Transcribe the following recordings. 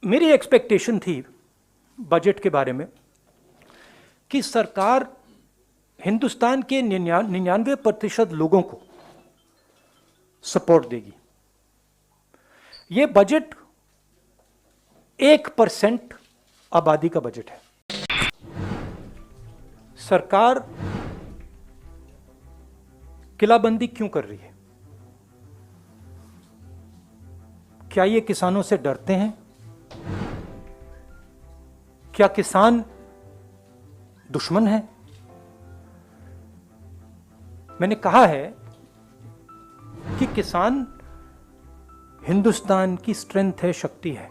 मेरी एक्सपेक्टेशन थी बजट के बारे में कि सरकार हिंदुस्तान के 99% लोगों को सपोर्ट देगी। ये बजट 1% आबादी का बजट है। सरकार किलाबंदी क्यों कर रही है? क्या ये किसानों से डरते हैं? क्या किसान दुश्मन है? मैंने कहा है कि किसान हिंदुस्तान की स्ट्रेंथ है, शक्ति है,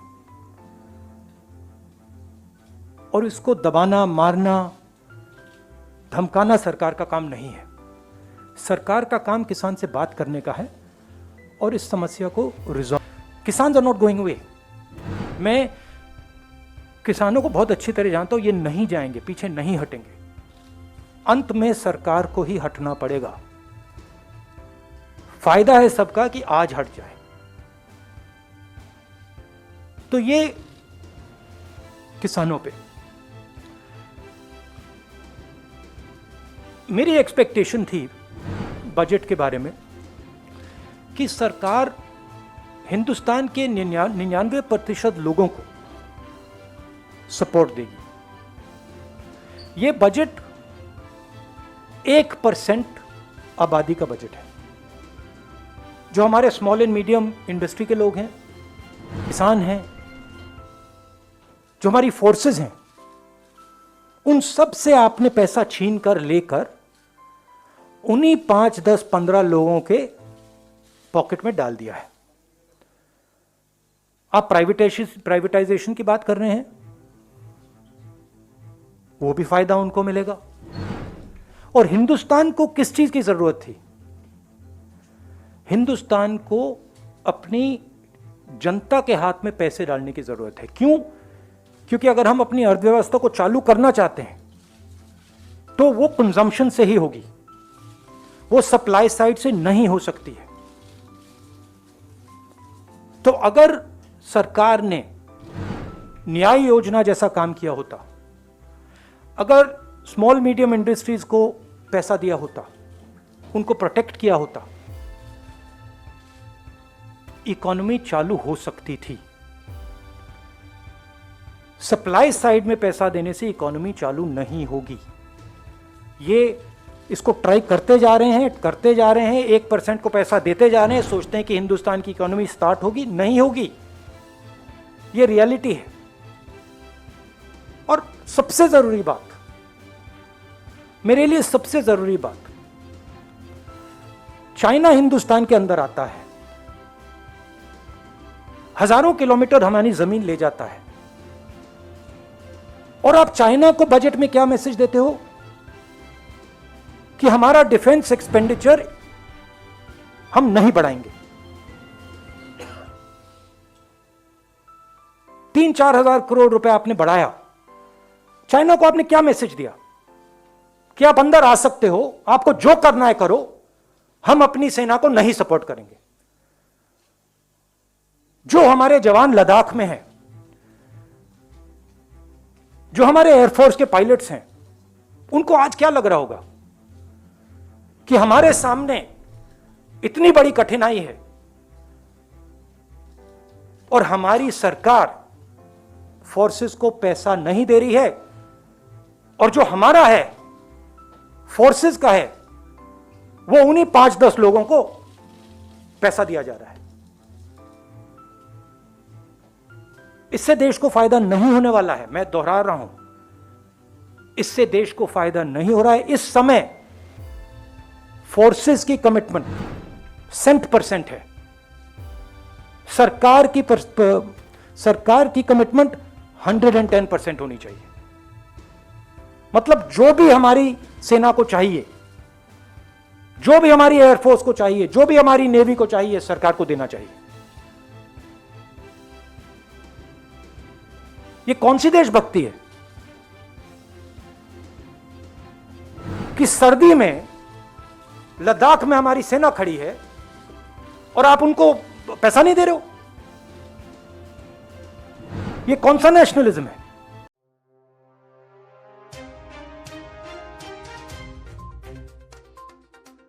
और इसको दबाना, मारना, धमकाना सरकार का काम नहीं है। सरकार का काम किसान से बात करने का है और इस समस्या को रिजॉल्व। किसान आर नॉट गोइंग अवे। मैं किसानों को बहुत अच्छी तरह जानता हूं, ये नहीं जाएंगे, पीछे नहीं हटेंगे। अंत में सरकार को ही हटना पड़ेगा। फायदा है सबका कि आज हट जाए। तो ये किसानों पे मेरी एक्सपेक्टेशन थी बजट के बारे में कि सरकार हिंदुस्तान के 99% लोगों को सपोर्ट देगी। ये बजट 1% आबादी का बजट है। जो हमारे स्मॉल एंड मीडियम इंडस्ट्री के लोग हैं, किसान हैं, जो हमारी फोर्सेस हैं, उन सब से आपने पैसा छीन कर लेकर उन्हीं 5, 10, 15 लोगों के पॉकेट में डाल दिया है। आप प्राइवेटाइजेशन की बात कर रहे हैं, वो भी फायदा उनको मिलेगा। और हिंदुस्तान को किस चीज की जरूरत थी? हिंदुस्तान को अपनी जनता के हाथ में पैसे डालने की जरूरत है। क्यों? क्योंकि अगर हम अपनी अर्थव्यवस्था को चालू करना चाहते हैं तो वो कंजम्पशन से ही होगी, वो सप्लाई साइड से नहीं हो सकती है। तो अगर सरकार ने न्याय योजना जैसा काम किया होता, अगर स्मॉल मीडियम इंडस्ट्रीज को पैसा दिया होता, उनको प्रोटेक्ट किया होता, इकोनॉमी चालू हो सकती थी। सप्लाई साइड में पैसा देने से इकोनॉमी चालू नहीं होगी। ये इसको ट्राई करते जा रहे हैं 1% को पैसा देते जा रहे हैं, सोचते हैं कि हिंदुस्तान की इकोनॉमी स्टार्ट होगी, नहीं होगी। ये रियलिटी है। और सबसे जरूरी बात, मेरे लिए सबसे जरूरी बात, चाइना हिंदुस्तान के अंदर आता है, हजारों किलोमीटर हमारी जमीन ले जाता है, और आप चाइना को बजट में क्या मैसेज देते हो कि हमारा डिफेंस एक्सपेंडिचर हम नहीं बढ़ाएंगे। 3-4 हजार करोड़ रुपए आपने बढ़ाया। चाइना को आपने क्या मैसेज दिया कि आप अंदर आ सकते हो, आपको जो करना है करो, हम अपनी सेना को नहीं सपोर्ट करेंगे। जो हमारे जवान लद्दाख में हैं, जो हमारे एयरफोर्स के पायलट्स हैं, उनको आज क्या लग रहा होगा कि हमारे सामने इतनी बड़ी कठिनाई है और हमारी सरकार फोर्सेस को पैसा नहीं दे रही है, और जो हमारा है, फोर्सेस का है, वो उन्हीं 5-10 लोगों को पैसा दिया जा रहा है। इससे देश को फायदा नहीं होने वाला है। मैं दोहरा रहा हूं, इससे देश को फायदा नहीं हो रहा है। इस समय फोर्सेस की कमिटमेंट 100% है। सरकार की कमिटमेंट 110% होनी चाहिए। मतलब जो भी हमारी सेना को चाहिए, जो भी हमारी एयरफोर्स को चाहिए, जो भी हमारी नेवी को चाहिए, सरकार को देना चाहिए। ये कौन सी देशभक्ति है कि सर्दी में लद्दाख में हमारी सेना खड़ी है और आप उनको पैसा नहीं दे रहे हो? ये कौन सा नेशनलिज्म है?